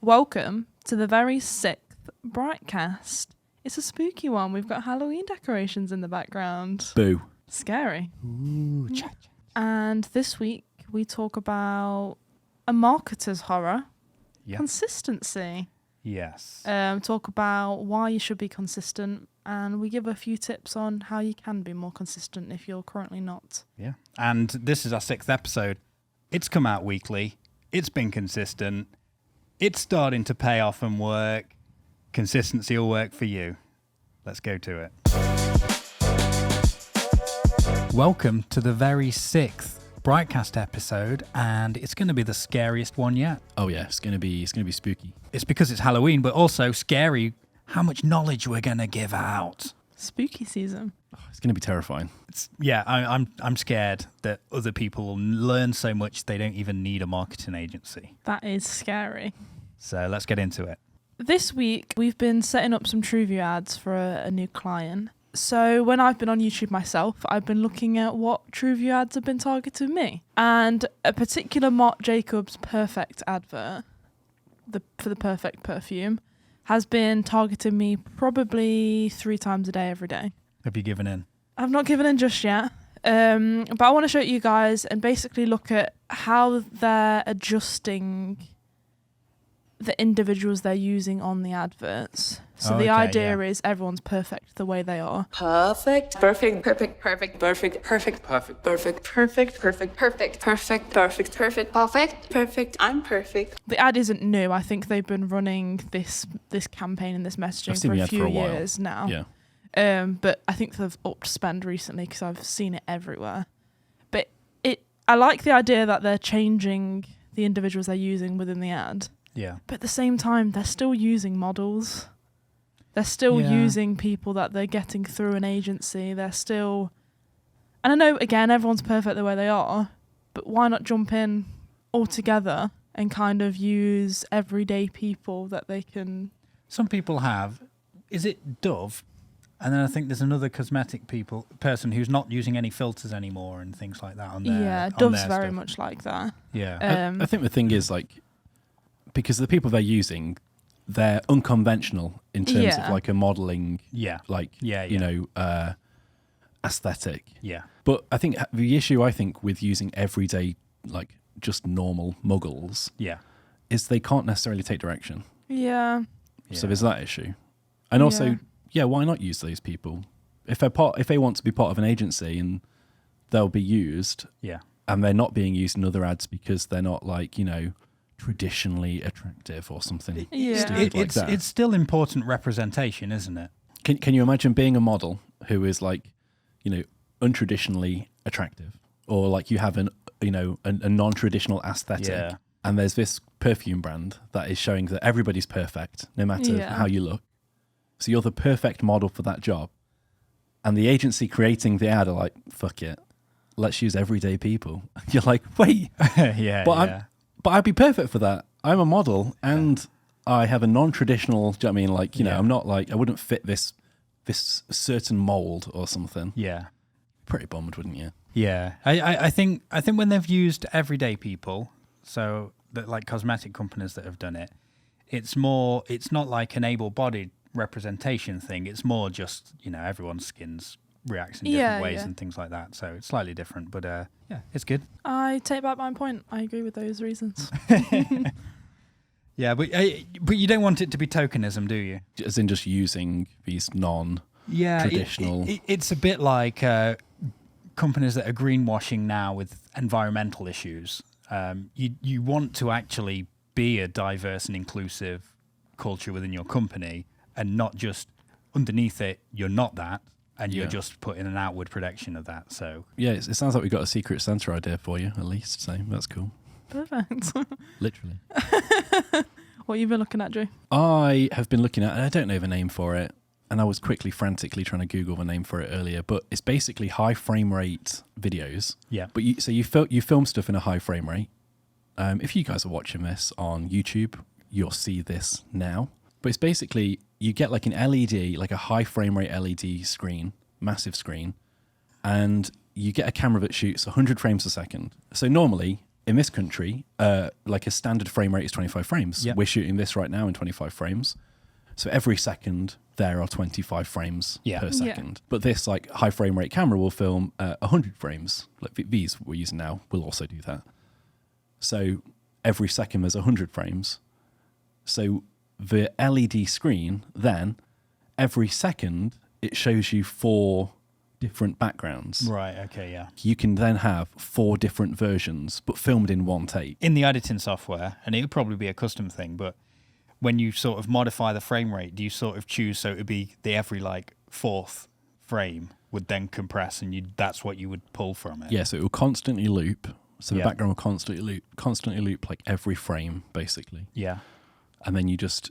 Welcome to the very 6th BriightCast. It's a spooky one. We've got Halloween decorations in the background. Boo. Scary. Ooh, cha-cha. And this week we talk about a marketer's horror, Yeah. consistency. Yes. Talk about why you should be consistent, and we give a few tips on how you can be more consistent if you're currently not. Yeah. And this is our 6th episode. It's come out weekly. It's been consistent. It's starting to pay off and work. Consistency will work for you. Let's go to it. Welcome to the very 6th BriightCast episode, and it's going to be the scariest one yet. Oh yeah, it's gonna be spooky. It's because it's Halloween, but also scary how much knowledge we're going to give out. Spooky season. Oh, it's gonna be terrifying. I'm scared that other people will learn so much they don't even need a marketing agency. That is scary. So let's get into it. This week, we've been setting up some TrueView ads for a new client. So when I've been on YouTube myself, I've been looking at what TrueView ads have been targeting me. And a particular Marc Jacobs Perfect advert, for the Perfect perfume, has been targeting me probably 3 times a day, every day. Have you given in? I've not given in just yet. But I want to show you guys and basically look at how they're adjusting the individuals they're using on the adverts. So the idea is everyone's perfect the way they are. Perfect, perfect, perfect, perfect, perfect, perfect, perfect, perfect, perfect, perfect, perfect, perfect, perfect, perfect, perfect, perfect. I'm perfect. The ad isn't new. I think they've been running this campaign and this messaging for a few years now. Yeah. But I think they've upped spend recently because I've seen it everywhere. But I like the idea that they're changing the individuals they're using within the ad. Yeah. But at the same time, they're still using models. They're still using people that they're getting through an agency. They're still... And I know, again, everyone's perfect the way they are, but why not jump in altogether and kind of use everyday people that they can... Some people have. Is it Dove? And then I think there's another cosmetic person who's not using any filters anymore and things like that on their Yeah, on Dove's their very stuff. much like that. Yeah. I think the thing is, like, because the people they're using, they're unconventional in terms of like a modeling, aesthetic. Yeah. But I think the issue with using everyday, like, just normal muggles, is they can't necessarily take direction. Yeah. So there's that issue. And also, why not use those people? If they want to be part of an agency and they'll be used, and they're not being used in other ads because they're not, like, traditionally attractive or something stupid like that. It's still important representation, isn't it? Can you imagine being a model who is, like, untraditionally attractive, or like you have a non-traditional aesthetic, and there's this perfume brand that is showing that everybody's perfect no matter how you look, so you're the perfect model for that job, and the agency creating the ad are like, fuck it, let's use everyday people. You're like, wait, but I'd be perfect for that. I'm a model and I have a non-traditional, do you know what I mean? Like, I'm not like, I wouldn't fit this certain mold or something. Yeah. Pretty bummed, wouldn't you? Yeah. I think when they've used everyday people, so that, like, cosmetic companies that have done it, it's not like an able-bodied representation thing. It's more just, everyone's skins reacts in different ways and things like that. So it's slightly different, but it's good. I take back my point. I agree with those reasons. Yeah, but you don't want it to be tokenism, do you? As in just using these non-traditional... It's a bit like companies that are greenwashing now with environmental issues. You want to actually be a diverse and inclusive culture within your company, and not just underneath it, you're not that. And you're just putting an outward projection of that. So it sounds like we've got a secret Santa idea for you, at least. So that's cool. Perfect. Literally. What have you been looking at, Drew? I have been looking at, and I don't know the name for it, and I was frantically trying to Google the name for it earlier, but it's basically high frame rate videos. Yeah. But you film stuff in a high frame rate. If you guys are watching this on YouTube, you'll see this now. But it's basically, you get like an LED, like a high frame rate LED screen, massive screen, and you get a camera that shoots 100 frames a second. So normally, in this country, like a standard frame rate is 25 frames. Yep. We're shooting this right now in 25 frames. So every second there are 25 frames per second. But this like high frame rate camera will film 100 frames. Like these we're using now will also do that. So every second there's 100 frames. So the LED screen then, every second, it shows you 4 different backgrounds. Right, okay, yeah. You can then have 4 different versions, but filmed in one take. In the editing software, and it would probably be a custom thing, but when you sort of modify the frame rate, do you sort of choose so it would be the every like 4th frame would then compress and that's what you would pull from it? Yeah, so it will constantly loop. So the background will constantly loop like every frame, basically. Yeah. And then you just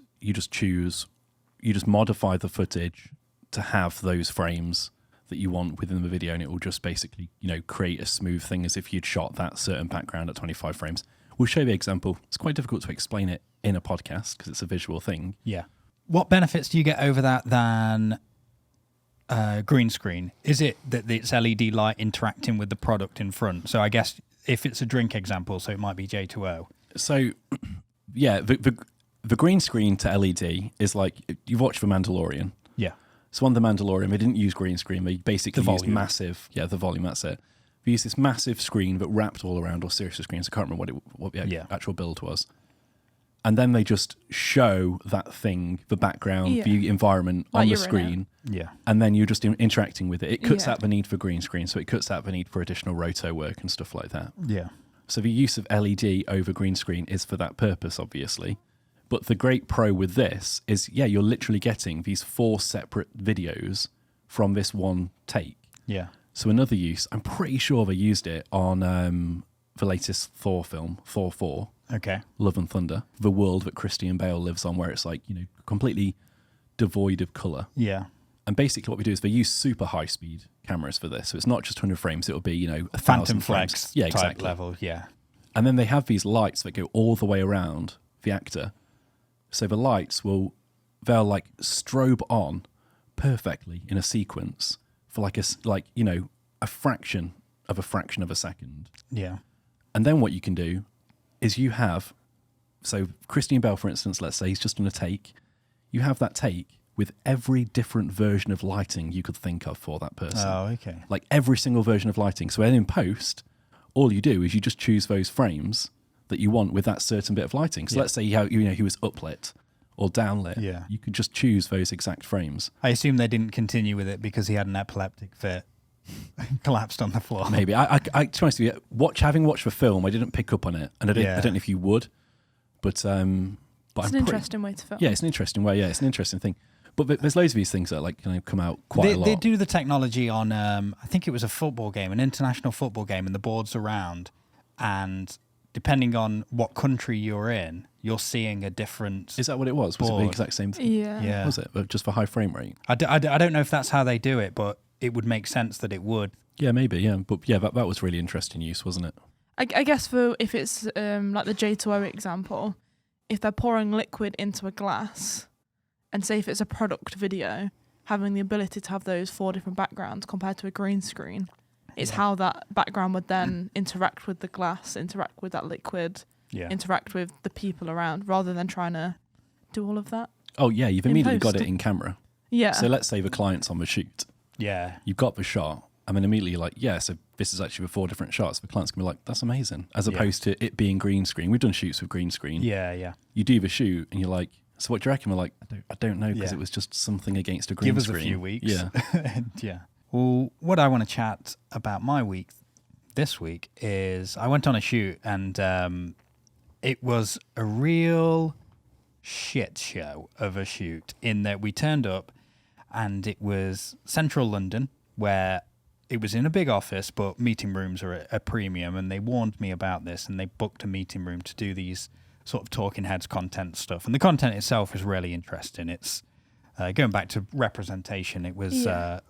modify the footage to have those frames that you want within the video, and it will just basically, create a smooth thing as if you'd shot that certain background at 25 frames. We'll show you the example. It's quite difficult to explain it in a podcast because it's a visual thing. Yeah. What benefits do you get over that than green screen? Is it that it's LED light interacting with the product in front? So I guess if it's a drink example, so it might be J2O. So, yeah, the green screen to LED is like, you've watched The Mandalorian. Yeah. So on The Mandalorian, they didn't use green screen. They basically used massive, the volume, that's it. We used this massive screen that wrapped all around, or seriously screens, I can't remember what the actual build was. And then they just show that thing, the background, the environment like on the screen. Yeah. And then you're just interacting with it. It cuts out the need for green screen, so it cuts out the need for additional roto work and stuff like that. Yeah. So the use of LED over green screen is for that purpose, obviously. But the great pro with this is, you're literally getting these 4 separate videos from this one take. Yeah. So another use, I'm pretty sure they used it on the latest Thor film, Thor 4. Okay. Love and Thunder. The world that Christian Bale lives on, where it's like, completely devoid of colour. Yeah. And basically what we do is they use super high speed cameras for this. So it's not just 100 frames, it'll be, a Phantom 1,000 flex frames. type level, yeah. And then they have these lights that go all the way around the actor. So the lights they'll like strobe on perfectly in a sequence for a fraction of a second. Yeah. And then what you can do is so Christian Bale, for instance, let's say he's just on a take. You have that take with every different version of lighting you could think of for that person. Oh, okay. Like every single version of lighting. So then in post, all you do is you just choose those frames that you want with that certain bit of lighting. So let's say he was uplit or downlit. Yeah. You could just choose those exact frames. I assume they didn't continue with it because he had an epileptic fit. Collapsed on the floor. Maybe. I to be honest with you, having watched the film, I didn't pick up on it, and I don't know if you would, but it's an interesting way to film. Yeah, it's an interesting way. Yeah, it's an interesting thing. But there's loads of these things that come out quite a lot. They do the technology on, I think it was a football game, an international football game, and the board's around, and depending on what country you're in, you're seeing a different. Is that what it was? Was it the exact same thing? Yeah. Was it? But just for high frame rate? I don't know if that's how they do it, but it would make sense that it would. Yeah, maybe, yeah. But yeah, that was really interesting use, wasn't it? I guess if it's like the J2O example, if they're pouring liquid into a glass, and say if it's a product video, having the ability to have those 4 different backgrounds compared to a green screen, it's how that background would then interact with the glass, interact with that liquid, interact with the people around, rather than trying to do all of that. Oh, yeah, you've immediately got it in camera. Yeah. So let's say the client's on the shoot. Yeah. You've got the shot, and then immediately you're like, so this is actually the 4 different shots. The client's going to be like, that's amazing. As opposed to it being green screen. We've done shoots with green screen. Yeah, yeah. You do the shoot, and you're like, so what do you reckon? We're like, I don't know, because it was just something against a green screen. Give us a few weeks. Yeah. Yeah. Well, what I want to chat about my week this week is I went on a shoot, and it was a real shit show of a shoot in that we turned up, and it was central London, where it was in a big office, but meeting rooms are a premium, and they warned me about this, and they booked a meeting room to do these sort of talking heads content stuff. And the content itself is really interesting. It's going back to representation. It was a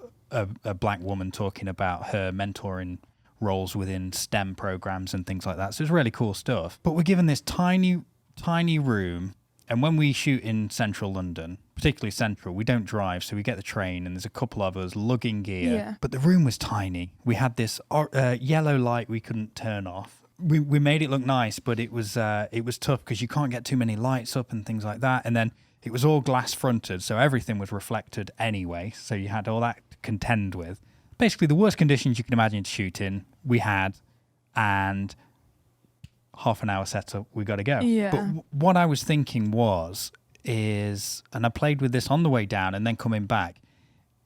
black woman talking about her mentoring roles within STEM programs and things like that. So it's really cool stuff. But we're given this tiny room. And when we shoot in central London, particularly central, we don't drive, so we get the train, and there's a couple of us lugging gear. Yeah. But the room was tiny. We had this yellow light we couldn't turn off. we made it look nice, but it was tough because you can't get too many lights up and things like that. And then it was all glass fronted, so everything was reflected anyway. So you had all that to contend with. Basically, the worst conditions you can imagine to shoot in, we had, and half an hour setup, we got to go. Yeah. But what I was thinking is, and I played with this on the way down and then coming back,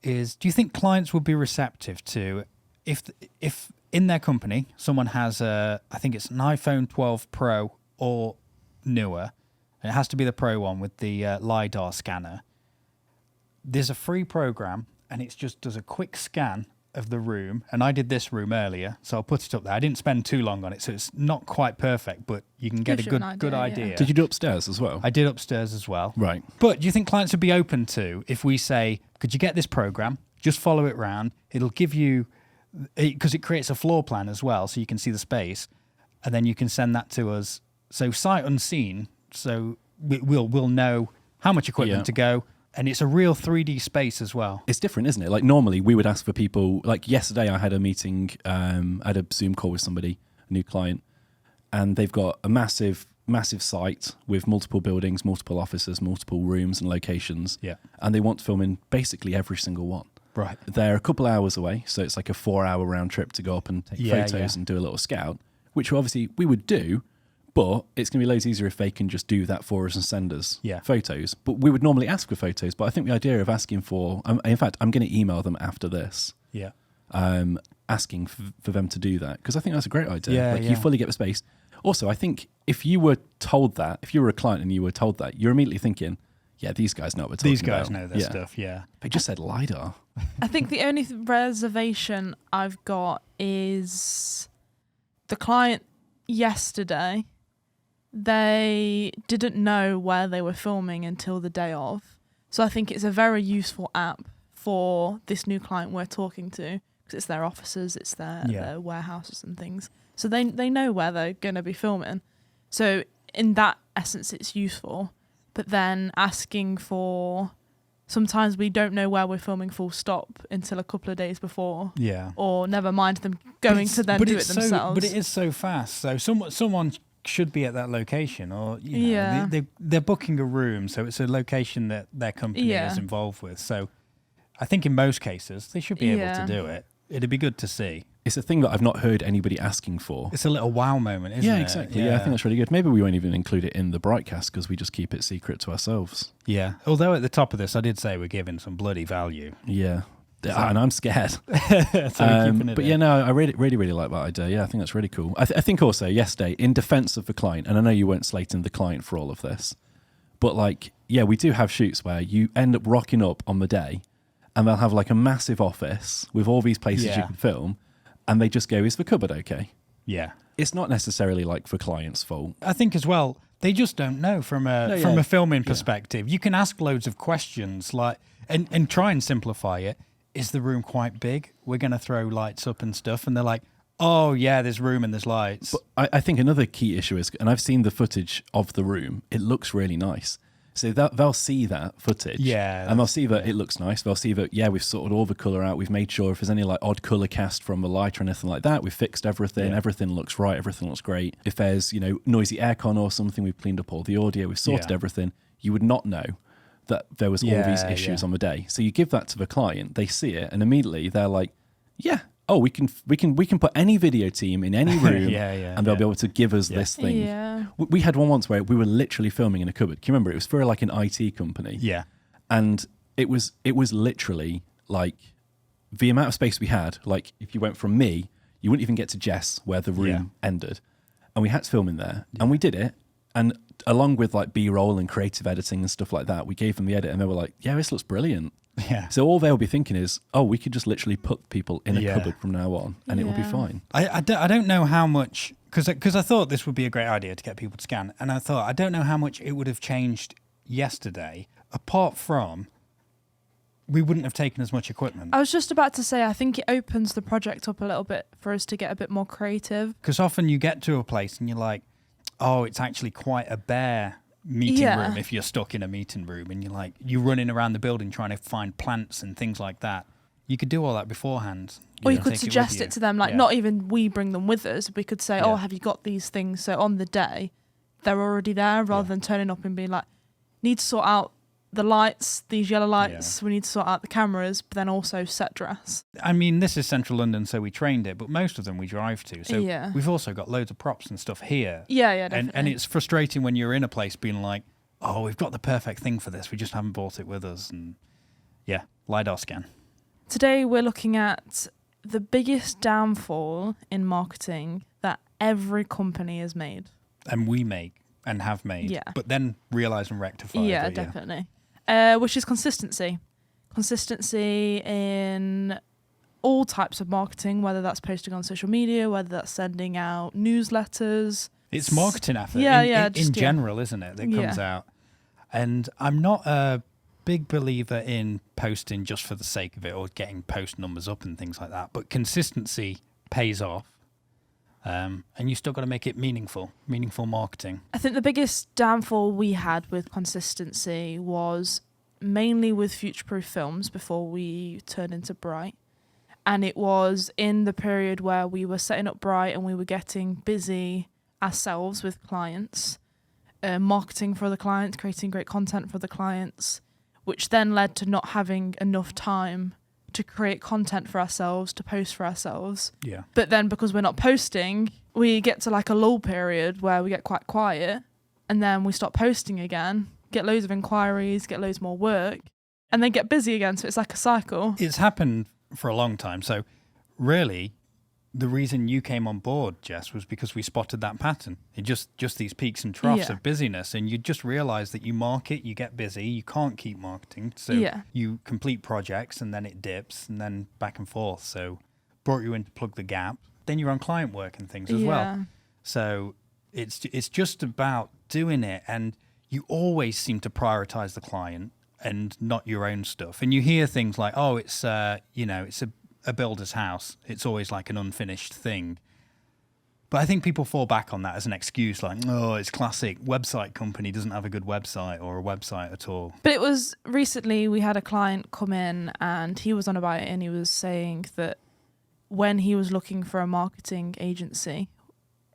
is do you think clients would be receptive to if in their company someone has I think it's an iPhone 12 Pro or newer, and it has to be the Pro one with the LiDAR scanner. There's a free program and it just does a quick scan of the room, and I did this room earlier, so I'll put it up there. I didn't spend too long on it, so it's not quite perfect, but you can get a good idea. Did you do upstairs as well? I did upstairs as well. Right. But do you think clients would be open to if we say, could you get this program, just follow it round, it'll give you, because it creates a floor plan as well, so you can see the space, and then you can send that to us, so sight unseen, so we'll know how much equipment to go. And it's a real 3D space as well. It's different, isn't it? Like normally we would ask for people, like yesterday I had a meeting, I had a Zoom call with somebody, a new client, and they've got a massive site with multiple buildings, multiple offices, multiple rooms and locations. Yeah. And they want to film in basically every single one. Right. They're a couple hours away, so it's like a 4-hour round trip to go up and take photos and do a little scout, which obviously we would do. But it's going to be loads easier if they can just do that for us and send us photos. But we would normally ask for photos. But I think the idea of asking for... in fact, I'm going to email them after this. Yeah. Asking for them to do that. Because I think that's a great idea. You fully get the space. Also, I think if you were told that, if you were a client and you were told that, you're immediately thinking, yeah, these guys know what we're talking about. These guys know their stuff, yeah. They just said LiDAR. I think the only reservation I've got is the client yesterday... They didn't know where they were filming until the day of. So I think it's a very useful app for this new client we're talking to, because it's their offices, it's their warehouses and things. So they know where they're going to be filming. So in that essence, it's useful. But then asking for... Sometimes we don't know where we're filming full stop until a couple of days before. Yeah. Or never mind them going to then do it themselves. But it is so fast. So someone should be at that location, or they're booking a room, so it's a location that their company is involved with. So I think in most cases they should be able to do it. It'd be good to see. It's a thing that I've not heard anybody asking for. It's a little wow moment, isn't it? Yeah, exactly. Yeah, I think that's really good. Maybe we won't even include it in the BriightCast because we just keep it secret to ourselves. Yeah. Although at the top of this, I did say we're giving some bloody value. Yeah. And I'm scared. But yeah, no, I really like that idea. Yeah, I think that's really cool. I think also yesterday, in defense of the client, and I know you weren't slating the client for all of this, but like, yeah, we do have shoots where you end up rocking up on the day and they'll have like a massive office with all these places you can film, and they just go, is the cupboard okay? Yeah. It's not necessarily like the client's fault. I think as well, they just don't know from a filming perspective. You can ask loads of questions like and try and simplify it. Is the room quite big? We're going to throw lights up and stuff. And they're like, oh, yeah, there's room and there's lights. But I think another key issue is, and I've seen the footage of the room, it looks really nice. So they'll see that footage. Yeah. And they'll see that it looks nice. They'll see that, we've sorted all the colour out. We've made sure if there's any like odd colour cast from the light or anything like that, we've fixed everything. Yeah. Everything looks right. Everything looks great. If there's, noisy aircon or something, we've cleaned up all the audio. We've sorted everything. You would not know that there was all these issues on the day. So you give that to the client, they see it, and immediately they're like, we can put any video team in any room and they'll be able to give us this thing. Yeah. We had one once where we were literally filming in a cupboard. Can you remember? It was for like an IT company. Yeah. And it was literally like the amount of space we had, like if you went from me, you wouldn't even get to Jess where the room ended. And we had to film in there. Yeah. And we did it. And along with like B-roll and creative editing and stuff like that, we gave them the edit and they were like, yeah, this looks brilliant. Yeah. So all they'll be thinking is, oh, we could just literally put people in a cupboard from now on and it will be fine. I don't know how much, because I thought this would be a great idea to get people to scan. And I thought, I don't know how much it would have changed yesterday, apart from we wouldn't have taken as much equipment. I was just about to say, I think it opens the project up a little bit for us to get a bit more creative. Because often you get to a place and you're like, oh, it's actually quite a bare meeting room if you're stuck in a meeting room and you're running around the building trying to find plants and things like that. You could do all that beforehand. Or you could suggest it to them, like not even we bring them with us. We could say, oh, have you got these things? So on the day, they're already there, rather than turning up and being like, need to sort out the lights, these yellow lights, we need to sort out the cameras, but then also set dress. I mean, this is central London, so we trained it, but most of them we drive to. So we've also got loads of props and stuff here. Yeah, definitely. And it's frustrating when you're in a place being like, oh, we've got the perfect thing for this, we just haven't brought it with us. And LiDAR scan. Today we're looking at the biggest downfall in marketing that every company has made. And we make and have made, but then realise and rectify. Yeah, definitely. Which is consistency. Consistency in all types of marketing, whether that's posting on social media, whether that's sending out newsletters. It's marketing effort in general, isn't it, that comes out. And I'm not a big believer in posting just for the sake of it or getting post numbers up and things like that. But consistency pays off. And you still got to make it meaningful marketing. I think the biggest downfall we had with consistency was mainly with Future-Proof Films before we turned into Bright. And it was in the period where we were setting up Bright and we were getting busy ourselves with clients, marketing for the clients, creating great content for the clients, which then led to not having enough time to create content for ourselves, to post for ourselves. Yeah. But then because we're not posting, we get to like a lull period where we get quite quiet, and then we stop posting again, get loads of inquiries, get loads more work, and then get busy again. So it's like a cycle. It's happened for a long time. So really, the reason you came on board, Jess, was because we spotted that pattern. It just these peaks and troughs of busyness, and you just realise that you market, you get busy, you can't keep marketing, so you complete projects and then it dips and then back and forth. So brought you in to plug the gap. Then you're on client work and things as well. So it's just about doing it, and you always seem to prioritise the client and not your own stuff. And you hear things like, oh, it's it's a builder's house. It's always like an unfinished thing. But I think people fall back on that as an excuse, like, oh, it's classic. Website company doesn't have a good website or a website at all. But it was recently we had a client come in and he was on about it, and he was saying that when he was looking for a marketing agency,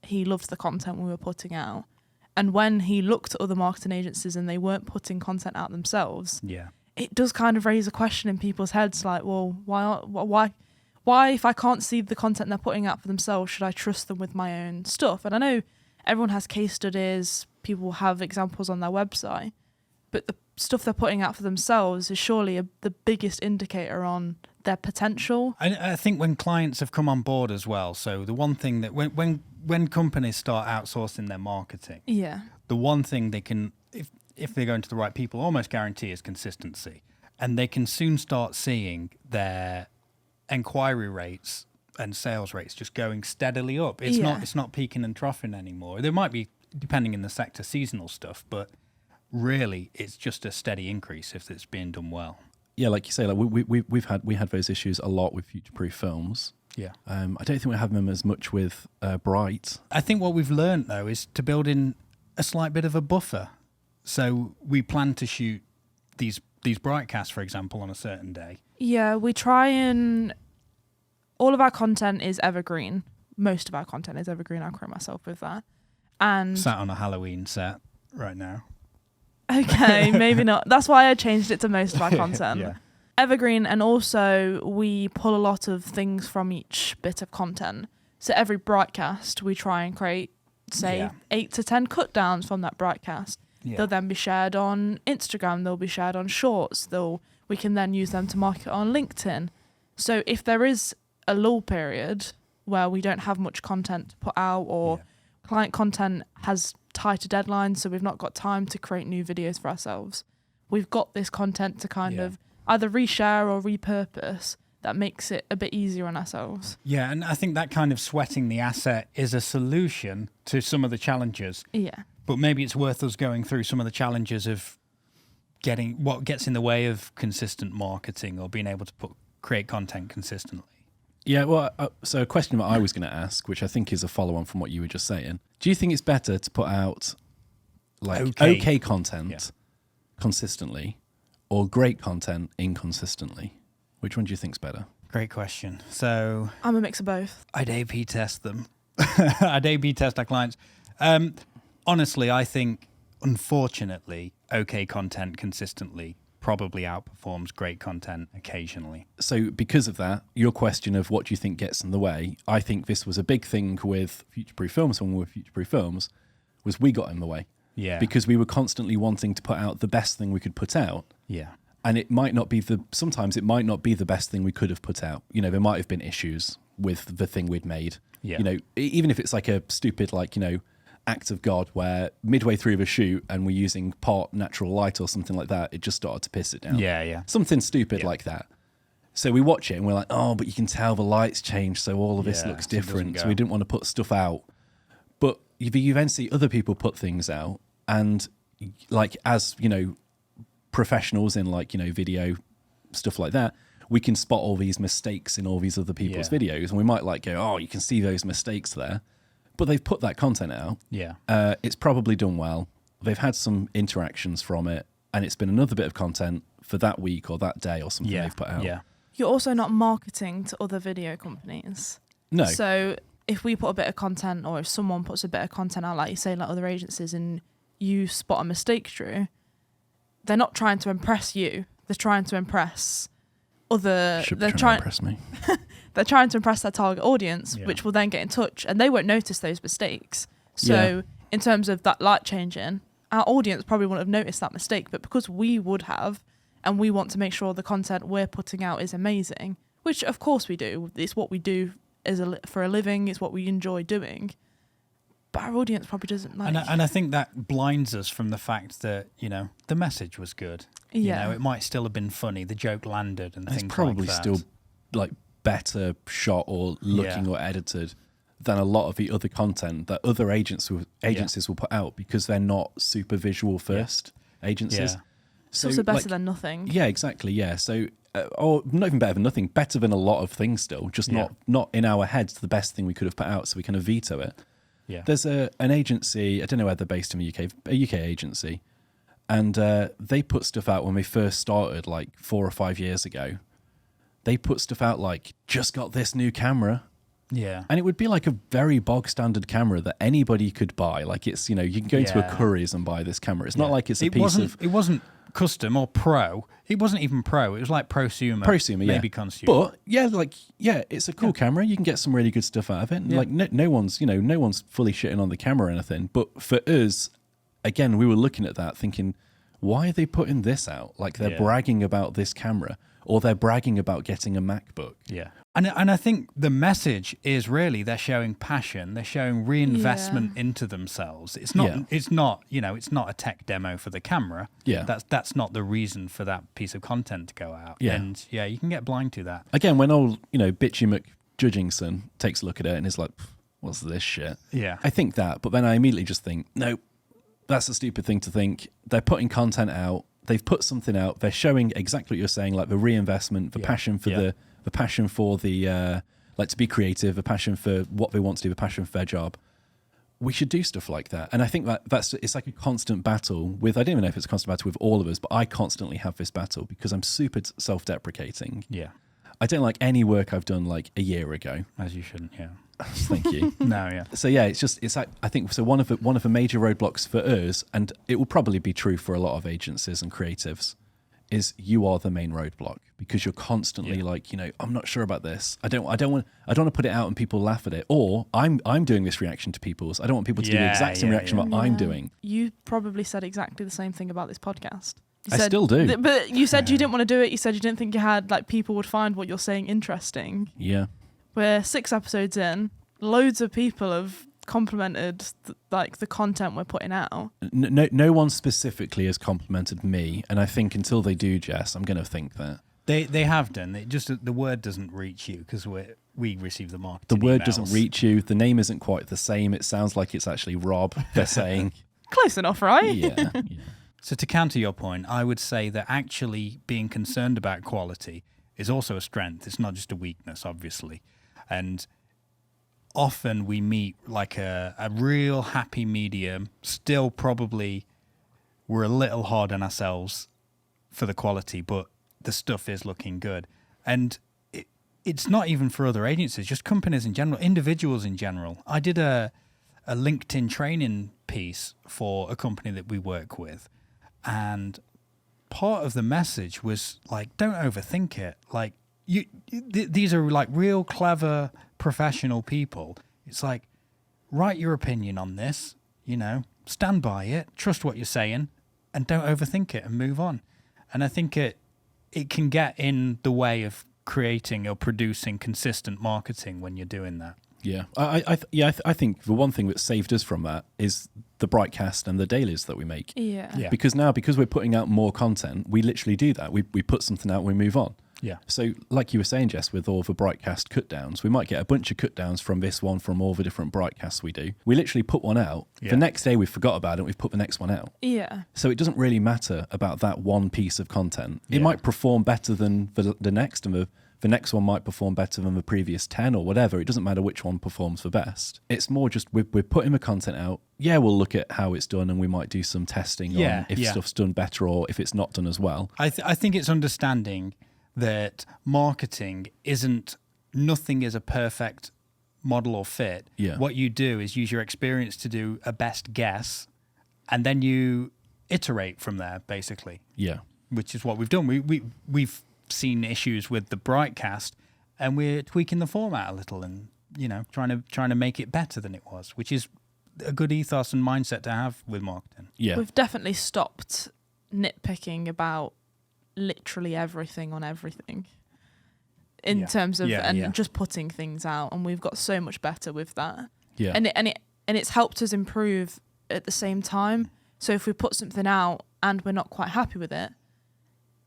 he loved the content we were putting out. And when he looked at other marketing agencies and they weren't putting content out themselves, it does kind of raise a question in people's heads, like, well, why if I can't see the content they're putting out for themselves, should I trust them with my own stuff? And I know everyone has case studies, people have examples on their website, but the stuff they're putting out for themselves is surely the biggest indicator on their potential. I think when clients have come on board as well, so the one thing that when companies start outsourcing their marketing, the one thing they can, if they're going to the right people, almost guarantee is consistency. And they can soon start seeing their inquiry rates and sales rates just going steadily up. It's not peaking and troughing anymore. There might be, depending in the sector, seasonal stuff, but really it's just a steady increase if it's being done well. Yeah, like you say, like we had those issues a lot with Future-Proof Films. Yeah. I don't think we have them as much with Bright. I think what we've learned though is to build in a slight bit of a buffer. So we plan to shoot these BriightCasts, for example, on a certain day. Yeah, we try and all of our content is evergreen. Most of our content is evergreen. I'll quote myself with that. And sat on a Halloween set right now. Okay, maybe not. That's why I changed it to most of our content. Evergreen, and also we pull a lot of things from each bit of content. So every BriightCast, we try and create, say, 8 to 10 cut downs from that BriightCast. They'll then be shared on Instagram. They'll be shared on Shorts. We can then use them to market on LinkedIn. So if there is a lull period where we don't have much content to put out, or client content has tighter deadlines, so we've not got time to create new videos for ourselves, we've got this content to kind of either reshare or repurpose. That makes it a bit easier on ourselves. Yeah, and I think that kind of sweating the asset is a solution to some of the challenges. Yeah. But maybe it's worth us going through some of the challenges of getting what gets in the way of consistent marketing or being able to create content consistently. Yeah, well, so a question that I was going to ask, which I think is a follow-on from what you were just saying. Do you think it's better to put out like okay content consistently, or great content inconsistently? Which one do you think's better? Great question. So I'm a mix of both. I'd A/B test them. I'd A/B test our clients. Honestly, I think, unfortunately, okay content consistently probably outperforms great content occasionally. So because of that, your question of what do you think gets in the way, I think this was a big thing with Future-Proof Films when we were Future-Proof Films, was we got in the way. Yeah. Because we were constantly wanting to put out the best thing we could put out. Yeah. And sometimes it might not be the best thing we could have put out. You know, there might have been issues with the thing we'd made. Yeah. You know, even if it's like a stupid, like, you know, act of God where midway through the shoot and we're using part natural light or something like that, it just started to piss it down. Yeah, yeah. Something stupid like that. So we watch it and we're like, oh, but you can tell the lights changed, so all of this looks different. So we didn't want to put stuff out. But you then see other people put things out, and like, as, you know, professionals in, like, you know, video, stuff like that, we can spot all these mistakes in all these other people's videos, and we might like go, oh, you can see those mistakes there. But they've put that content out. Yeah. It's probably done well. They've had some interactions from it, and it's been another bit of content for that week or that day or something they've put out. Yeah. You're also not marketing to other video companies. No. So if we put a bit of content, or if someone puts a bit of content out, like you say, like other agencies, and you spot a mistake, Drew, they're not trying to impress you. They're trying to impress other. They're trying to impress me. They're trying to impress their target audience, which will then get in touch, and they won't notice those mistakes. So in terms of that light changing, our audience probably wouldn't have noticed that mistake, but because we would have, and we want to make sure the content we're putting out is amazing, which of course we do. It's what we do for a living. It's what we enjoy doing. But our audience probably doesn't like. And I think that blinds us from the fact that, you know, the message was good. Yeah. You know, it might still have been funny. The joke landed and things It's probably like that. still like better shot or looking or edited than a lot of the other content that other agencies will put out, because they're not super visual first agencies. Yeah. It's also better than nothing. Yeah, exactly. Yeah. So, or not even better than nothing, better than a lot of things still, just not in our heads the best thing we could have put out, so we kind of veto it. Yeah. There's an agency, I don't know where they're based in the UK, a UK agency, and they put stuff out when they first started, like 4 or 5 years ago. They put stuff out like, just got this new camera. Yeah. And it would be like a very bog standard camera that anybody could buy. Like, it's, you know, you can go to a Curry's and buy this camera. It's not like it's a piece of... It wasn't custom or pro. It wasn't even pro. It was like prosumer. Maybe consumer. But it's a cool camera. You can get some really good stuff out of it. And like no one's fully shitting on the camera or anything. But for us, again, we were looking at that thinking, why are they putting this out? Like, they're bragging about this camera, or they're bragging about getting a MacBook. Yeah. And I think the message is really they're showing passion. They're showing reinvestment into themselves. It's not a tech demo for the camera. Yeah. That's not the reason for that piece of content to go out. Yeah. And you can get blind to that. Again, when old, Bitchy McJudgingson takes a look at it and is like, what's this shit? Yeah. I think that, but then I immediately just think, nope, that's a stupid thing to think. They're putting content out. They've put something out. They're showing exactly what you're saying, like the reinvestment, the passion for the passion for the like to be creative, the passion for what they want to do, the passion for their job. We should do stuff like that. And I think it's like a constant battle with, I don't even know if it's a constant battle with all of us, but I constantly have this battle because I'm super self-deprecating. Yeah. I don't like any work I've done like a year ago. As you shouldn't, yeah. Thank you. No, yeah. So yeah, it's like, I think so. One of the major roadblocks for us, and it will probably be true for a lot of agencies and creatives, is you are the main roadblock because you're constantly like, I'm not sure about this. I don't want to put it out and people laugh at it, or I'm doing this reaction to people's. I don't want people to do the exact same reaction what I'm doing. You probably said exactly the same thing about this podcast. I still do. But you said you didn't want to do it. You said you didn't think you had, like, people would find what you're saying interesting. Yeah. We're 6 episodes in. Loads of people have complimented the content we're putting out. No one specifically has complimented me, and I think until they do, Jess, I'm going to think that they have done. It just the word doesn't reach you because we receive the marketing. The word emails. doesn't reach you. The name isn't quite the same. It sounds like it's actually Rob. They're saying close enough, right? Yeah. So to counter your point, I would say that actually being concerned about quality is also a strength. It's not just a weakness, obviously. And often we meet like a real happy medium. Still probably we're a little hard on ourselves for the quality, but the stuff is looking good. And it's not even for other agencies, just companies in general, individuals in general. I did a LinkedIn training piece for a company that we work with, and part of the message was like, don't overthink it. Like these are like real clever professional people. It's like, write your opinion on this, stand by it, trust what you're saying, and don't overthink it and move on. And I think it can get in the way of creating or producing consistent marketing when you're doing that. Yeah, I think the one thing that saved us from that is the BriightCast and the dailies that we make. Yeah. Because we're putting out more content, we literally do that. We put something out and we move on. Yeah. So like you were saying, Jess, with all the BriightCast cut downs, we might get a bunch of cut downs from this one, from all the different BriightCasts we do. We literally put one out. Yeah. The next day we forgot about it. We've put the next one out. Yeah. So it doesn't really matter about that one piece of content. It might perform better than the next, and the next one might perform better than the previous 10 or whatever. It doesn't matter which one performs the best. It's more just we're putting the content out. Yeah, we'll look at how it's done and we might do some testing on if stuff's done better or if it's not done as well. I think it's understanding that marketing nothing is a perfect model or fit. Yeah. What you do is use your experience to do a best guess, and then you iterate from there, basically. Yeah. Which is what we've done. We've seen issues with the BriightCast, and we're tweaking the format a little, and trying to make it better than it was, which is a good ethos and mindset to have with marketing. Yeah. We've definitely stopped nitpicking about literally everything on everything in terms of just putting things out, and we've got so much better with that. Yeah. And it's helped us improve at the same time. So if we put something out and we're not quite happy with it,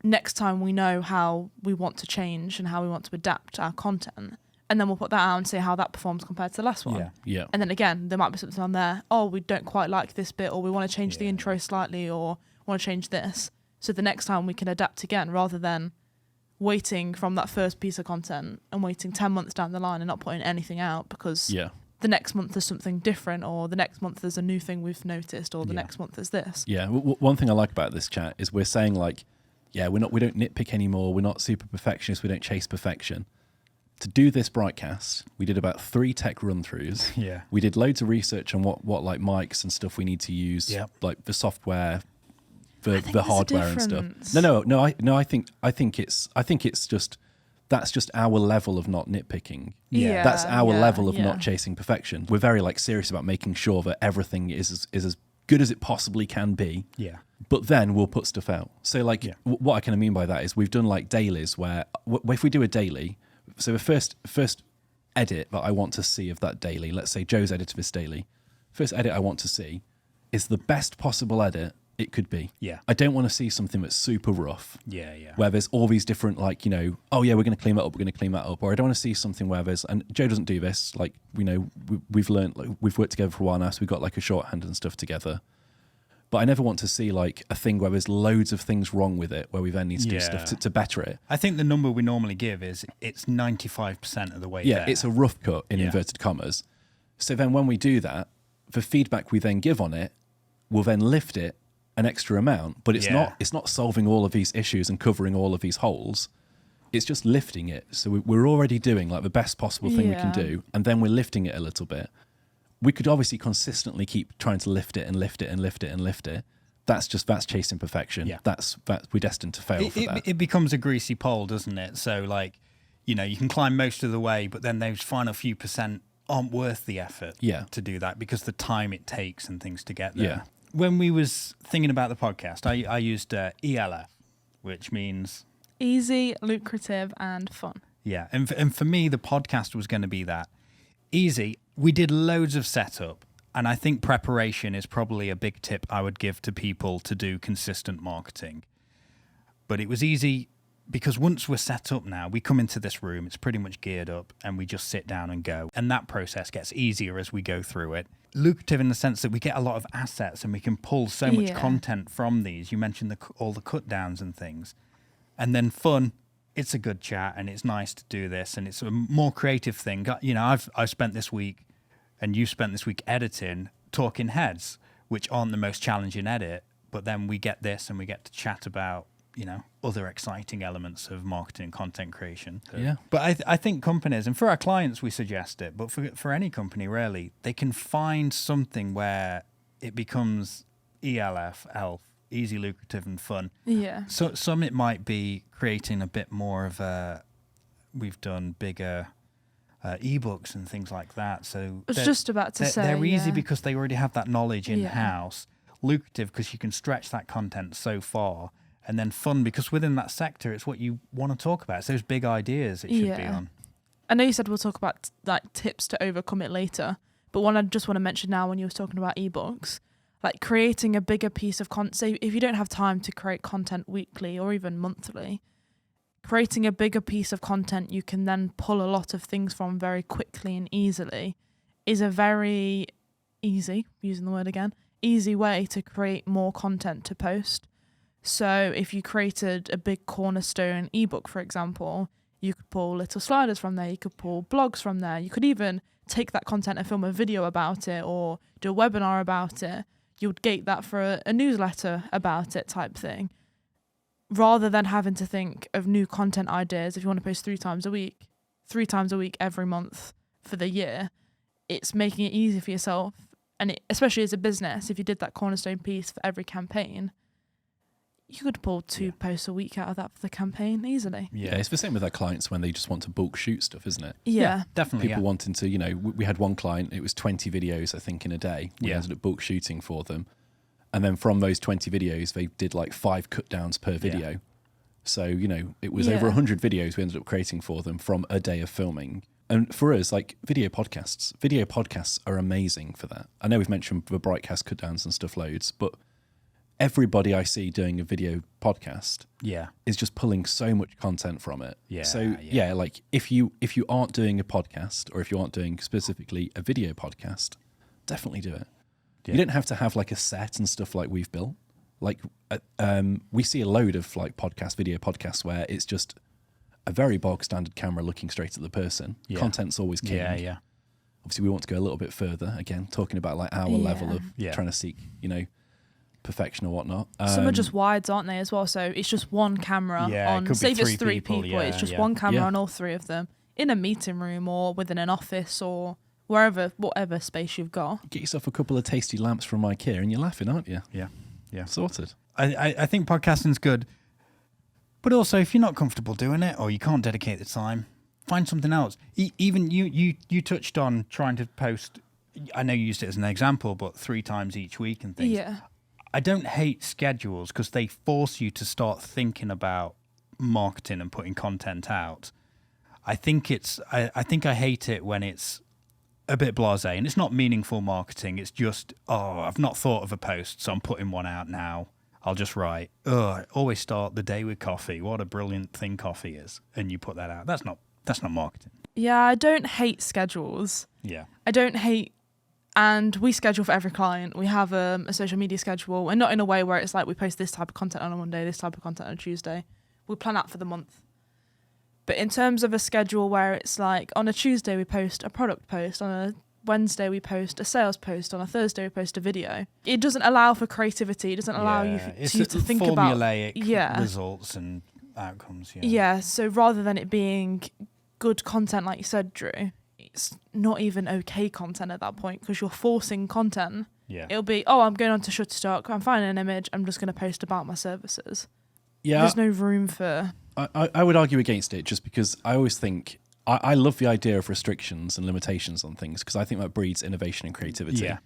next time we know how we want to change and how we want to adapt our content, and then we'll put that out and see how that performs compared to the last one. Yeah. And then again, there might be something on there, we don't quite like this bit, or we want to change the intro slightly, or want to change this. So the next time we can adapt again, rather than waiting from that first piece of content and waiting 10 months down the line and not putting anything out because the next month there's something different, or the next month there's a new thing we've noticed, or the next month there's this. Yeah. One thing I like about this chat is we're saying like, we don't nitpick anymore. We're not super perfectionists. We don't chase perfection. To do this BriightCast, we did about 3 tech run-throughs. Yeah. We did loads of research on what like mics and stuff we need to use, like the software, the hardware and stuff. No. I think it's just that's just our level of not nitpicking. Yeah. That's our level of not chasing perfection. We're very like serious about making sure that everything is as good as it possibly can be. Yeah. But then we'll put stuff out. So like what I kind of mean by that is we've done like dailies where if we do a daily, so the first edit that I want to see of that daily, let's say Joe's edit of this daily, first edit I want to see is the best possible edit it could be. Yeah. I don't want to see something that's super rough. Yeah. Where there's all these different like, we're going to clean that up, Or I don't want to see something where and Joe doesn't do this, like, we've learned, like, we've worked together for a while now, so we've got like a shorthand and stuff together. But I never want to see like a thing where there's loads of things wrong with it, where we then need to do stuff to better it. I think the number we normally give is it's 95% of the way there. It's a rough cut in inverted commas. So then when we do that, the feedback we then give on it will then lift it an extra amount, but it's not solving all of these issues and covering all of these holes. It's just lifting it. So we're already doing like the best possible thing we can do, and then we're lifting it a little bit. We could obviously consistently keep trying to lift it and lift it and lift it and lift it. That's chasing perfection. Yeah. That's we're destined to fail for that. It becomes a greasy pole, doesn't it? So like, you can climb most of the way, but then those final few percent aren't worth the effort to do that because the time it takes and things to get there. Yeah. When we was thinking about the podcast, I used ELF, which means easy, lucrative, and fun. Yeah, and for me, the podcast was going to be that. Easy. We did loads of setup, and I think preparation is probably a big tip I would give to people to do consistent marketing. But it was easy because once we're set up now, we come into this room, it's pretty much geared up, and we just sit down and go. And that process gets easier as we go through it. Lucrative in the sense that we get a lot of assets and we can pull so much content from these. You mentioned all the cut downs and things. And then fun, it's a good chat and it's nice to do this and it's a more creative thing. I've spent this week and you spent this week editing talking heads, which aren't the most challenging edit, but then we get this and we get to chat about other exciting elements of marketing and content creation. Yeah. But I think companies, and for our clients, we suggest it, but for any company, really, they can find something where it becomes ELF, easy, lucrative, and fun. Yeah. So some it might be creating a bit more of we've done bigger ebooks and things like that. So I was just about to say they're easy because they already have that knowledge in-house. Lucrative because you can stretch that content so far. And then fun because within that sector, it's what you want to talk about. It's those big ideas it should be on. I know you said we'll talk about like tips to overcome it later, but one I just want to mention now when you were talking about ebooks, like creating a bigger piece of content. Say if you don't have time to create content weekly or even monthly, creating a bigger piece of content you can then pull a lot of things from very quickly and easily is a very easy, using the word again, easy way to create more content to post. So if you created a big cornerstone ebook, for example, you could pull little sliders from there, you could pull blogs from there, you could even take that content and film a video about it or do a webinar about it. You would gate that for a newsletter about it type thing. Rather than having to think of new content ideas, if you want to post 3 times a week every month for the year, it's making it easy for yourself. And especially as a business, if you did that cornerstone piece for every campaign, you could pull 2 posts a week out of that for the campaign easily. Yeah, it's the same with our clients when they just want to bulk shoot stuff, isn't it? Yeah, definitely. People wanting to, we had one client, it was 20 videos, I think, in a day. We ended up bulk shooting for them. And then from those 20 videos, they did like 5 cut downs per video. So, it was over 100 videos we ended up creating for them from a day of filming. And for us, like video podcasts are amazing for that. I know we've mentioned the BriightCast cut downs and stuff loads, but everybody I see doing a video podcast is just pulling so much content from it. Like if you aren't doing a podcast or if you aren't doing specifically a video podcast, definitely do it. You don't have to have like a set and stuff like we've built. Like we see a load of like video podcasts where it's just a very bog standard camera looking straight at the person. Content's always king. Obviously we want to go a little bit further, again, talking about like our level of trying to seek, perfection or whatnot. Some are just wides, aren't they, as well? So it's just one camera on, say if it's 3 people, it's just one camera on all 3 of them in a meeting room or within an office or wherever, whatever space you've got. Get yourself a couple of tasty lamps from IKEA and you're laughing, aren't you? Yeah. Sorted. I think podcasting's good, but also if you're not comfortable doing it or you can't dedicate the time, find something else. Even you touched on trying to post, I know you used it as an example, but 3 times each week and things. Yeah. I don't hate schedules because they force you to start thinking about marketing and putting content out. I think I hate it when it's a bit blasé and it's not meaningful marketing. It's just, I've not thought of a post, so I'm putting one out now. I'll just write, I always start the day with coffee. What a brilliant thing coffee is. And you put that out. That's not marketing. Yeah, I don't hate schedules. Yeah. I don't hate, and we schedule for every client. We have a social media schedule, and not in a way where it's like we post this type of content on a Monday, this type of content on a Tuesday. We plan out for the month. But in terms of a schedule where it's like on a Tuesday we post a product post, on a Wednesday we post a sales post, on a Thursday we post a video. It doesn't allow for creativity. It doesn't allow you to think about formulaic results and outcomes. Yeah. So rather than it being good content, like you said, Drew, it's not even okay content at that point because you're forcing content. Yeah. It'll be, I'm going on to Shutterstock, I'm finding an image, I'm just going to post about my services. Yeah. There's no room for... I would argue against it just because I always think... I love the idea of restrictions and limitations on things because I think that breeds innovation and creativity. Yeah.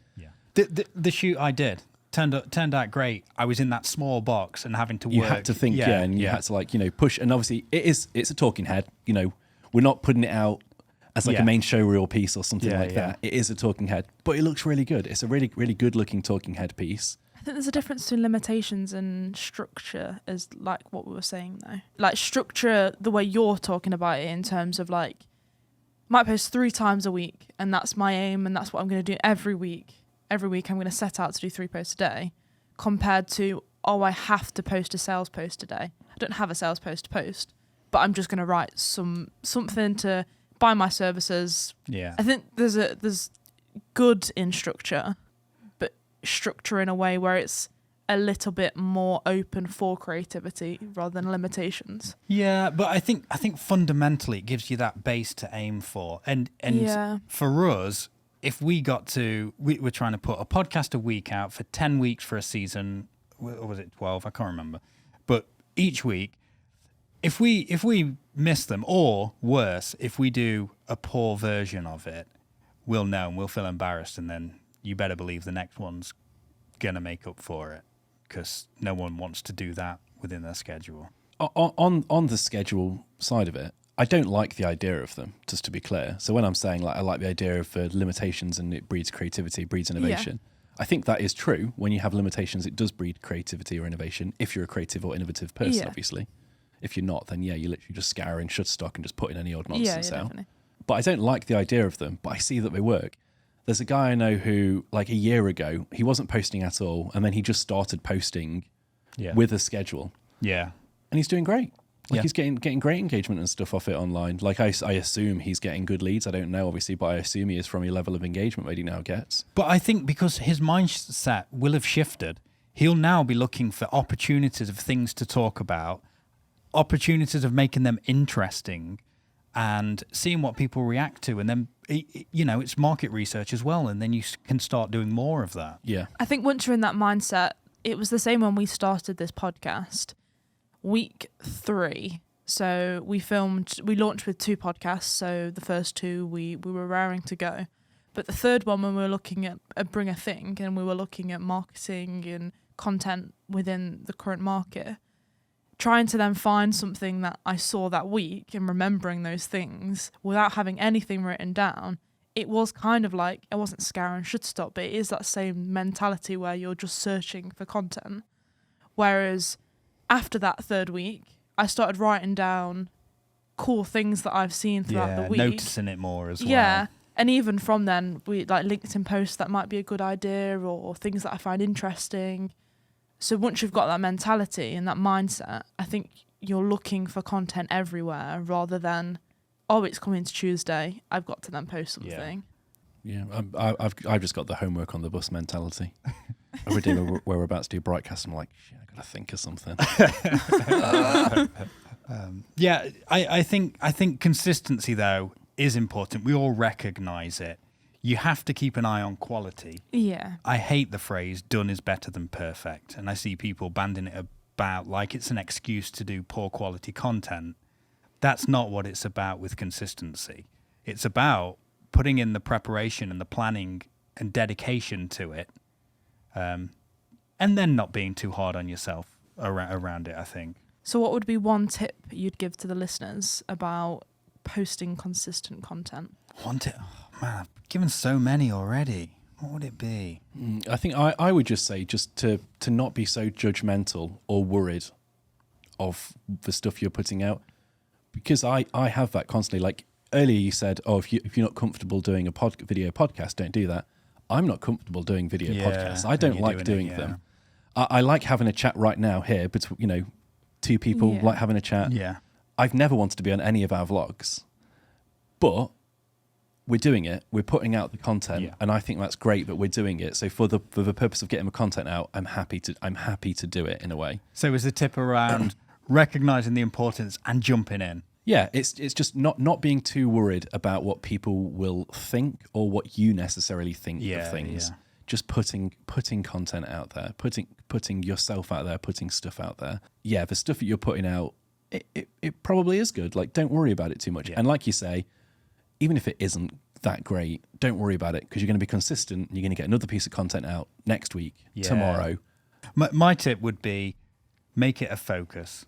The shoot I did turned out great. I was in that small box and having to work. You had to think, and you had to push. And obviously it's a talking head. We're not putting it out as like a main show reel piece or something that. It is a talking head, but it looks really good. It's a really, really good looking talking head piece. I think there's a difference between limitations and structure, as like what we were saying though. Like structure, the way you're talking about it in terms of like, might post 3 times a week, and that's my aim, and that's what I'm going to do every week. Every week I'm going to set out to do 3 posts a day, compared to, I have to post a sales post today. I don't have a sales post to post, but I'm just going to write something to buy my services. Yeah. I think there's good in structure, but structure in a way where it's a little bit more open for creativity rather than limitations. Yeah, but I think fundamentally it gives you that base to aim for. And for us, if we got to, we're trying to put a podcast a week out for 10 weeks for a season, or was it 12? I can't remember. But each week, if we miss them, or worse, if we do a poor version of it, we'll know and we'll feel embarrassed, and then you better believe the next one's going to make up for it, because no one wants to do that within their schedule. On the schedule side of it, I don't like the idea of them, just to be clear. So when I'm saying like I like the idea of limitations and it breeds creativity, breeds innovation, I think that is true. When you have limitations, it does breed creativity or innovation, if you're a creative or innovative person, obviously. If you're not, then you literally just scour in Shutterstock and just put in any odd nonsense out. Definitely. But I don't like the idea of them, but I see that they work. There's a guy I know who, like a year ago, he wasn't posting at all, and then he just started posting with a schedule. Yeah. And he's doing great. Like he's getting great engagement and stuff off it online. Like I assume he's getting good leads. I don't know, obviously, but I assume he is from a level of engagement that he now gets. But I think because his mindset will have shifted, he'll now be looking for opportunities of things to talk about, opportunities of making them interesting, and seeing what people react to. And then, it's market research as well. And then you can start doing more of that. Yeah. I think once you're in that mindset, it was the same when we started this podcast. Week 3, so we launched with 2 podcasts. So the first 2 we were raring to go, but the third one, when we were looking at Bring a Thing and we were looking at marketing and content within the current market, trying to then find something that I saw that week and remembering those things without having anything written down, it was kind of like, I wasn't scouring Shutterstock, but it is that same mentality where you're just searching for content. Whereas after that 3rd week, I started writing down cool things that I've seen throughout the week. Noticing it more as well. Yeah, and even from then, we like LinkedIn posts that might be a good idea or things that I find interesting. So once you've got that mentality and that mindset, I think you're looking for content everywhere rather than, it's coming to Tuesday, I've got to then post something. Yeah, I've just got the homework on the bus mentality. Every day we're about to do BriightCast, I'm like, shit, I gotta think of something. I think consistency though is important. We all recognise it. You have to keep an eye on quality. Yeah. I hate the phrase "done is better than perfect," and I see people banding it about like it's an excuse to do poor quality content. That's not what it's about with consistency. It's about putting in the preparation and the planning and dedication to it. And then not being too hard on yourself around it, I think. So what would be one tip you'd give to the listeners about posting consistent content? One tip? Oh, man, I've given so many already. What would it be? I think I would just say just to not be so judgmental or worried of the stuff you're putting out. Because I have that constantly. Like earlier you said, if you're not comfortable doing a video podcast, don't do that. I'm not comfortable doing video podcasts. I don't like doing them. I like having a chat right now here, but 2 people like having a chat. Yeah. I've never wanted to be on any of our vlogs, but we're doing it. We're putting out the content, and I think that's great that we're doing it. So for the purpose of getting the content out, I'm happy to do it in a way. So is the tip around recognizing the importance and jumping in? Yeah, it's just not being too worried about what people will think or what you necessarily think of things. Yeah. Just putting content out there, putting yourself out there, putting stuff out there. Yeah, the stuff that you're putting out, it probably is good. Like, don't worry about it too much. Yeah. And like you say, even if it isn't that great, don't worry about it, because you're going to be consistent. You're going to get another piece of content out next week, tomorrow. My tip would be make it a focus.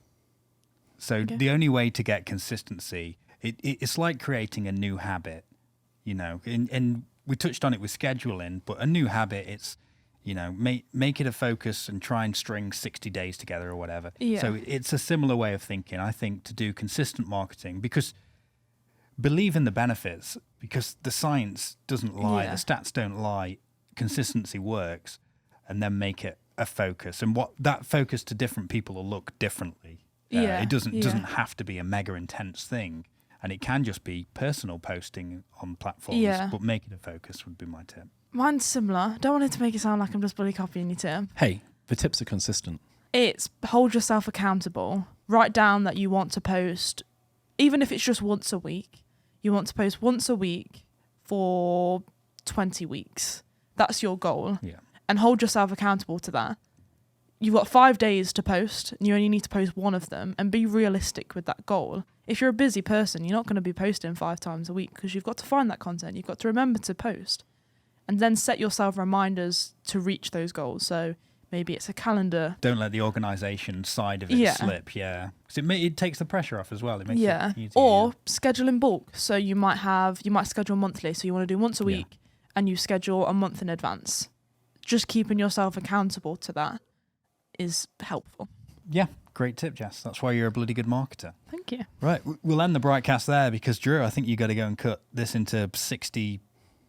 So the only way to get consistency, it's like creating a new habit, and we touched on it with scheduling, but a new habit, it's, make it a focus and try and string 60 days together or whatever. Yeah. So it's a similar way of thinking, I think, to do consistent marketing, because believe in the benefits, because the science doesn't lie, the stats don't lie, consistency works, and then make it a focus. And what that focus to different people will look differently. It doesn't have to be a mega intense thing, and it can just be personal posting on platforms, but make it a focus would be my tip. Mine's similar. Don't want it to make it sound like I'm just bloody copying your tip. Hey, The tips are consistent. It's hold yourself accountable. Write down that you want to post, even if it's just once a week, you want to post once a week for 20 weeks. That's your goal. Yeah. And hold yourself accountable to that. You've got 5 days to post, and you only need to post one of them, and be realistic with that goal. If you're a busy person, you're not going to be posting 5 times a week because you've got to find that content. You've got to remember to post, and then set yourself reminders to reach those goals. So maybe it's a calendar. Don't let the organisation side of it slip, because it takes the pressure off as well. It makes it easier. Or schedule in bulk. So you might schedule monthly. So you want to do once a week, and you schedule a month in advance. Just keeping yourself accountable to that is helpful. Yeah, great tip, Jess. That's why you're a bloody good marketer. Thank you. Right, we'll end the BriightCast there because, Drew, I think you got to go and cut this into 60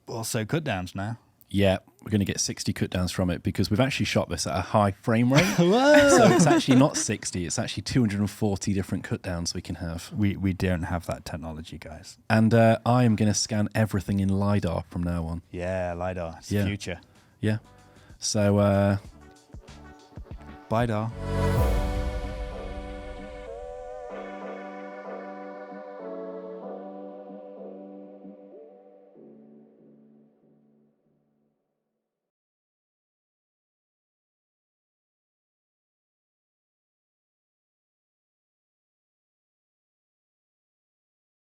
or so cut downs now. Yeah, we're going to get 60 cut downs from it because we've actually shot this at a high frame rate. So it's actually not 60, it's actually 240 different cut downs we can have. We don't have that technology, guys. And I am going to scan everything in LiDAR from now on. Yeah, LiDAR. It's the future. Yeah. So, bye, Dar.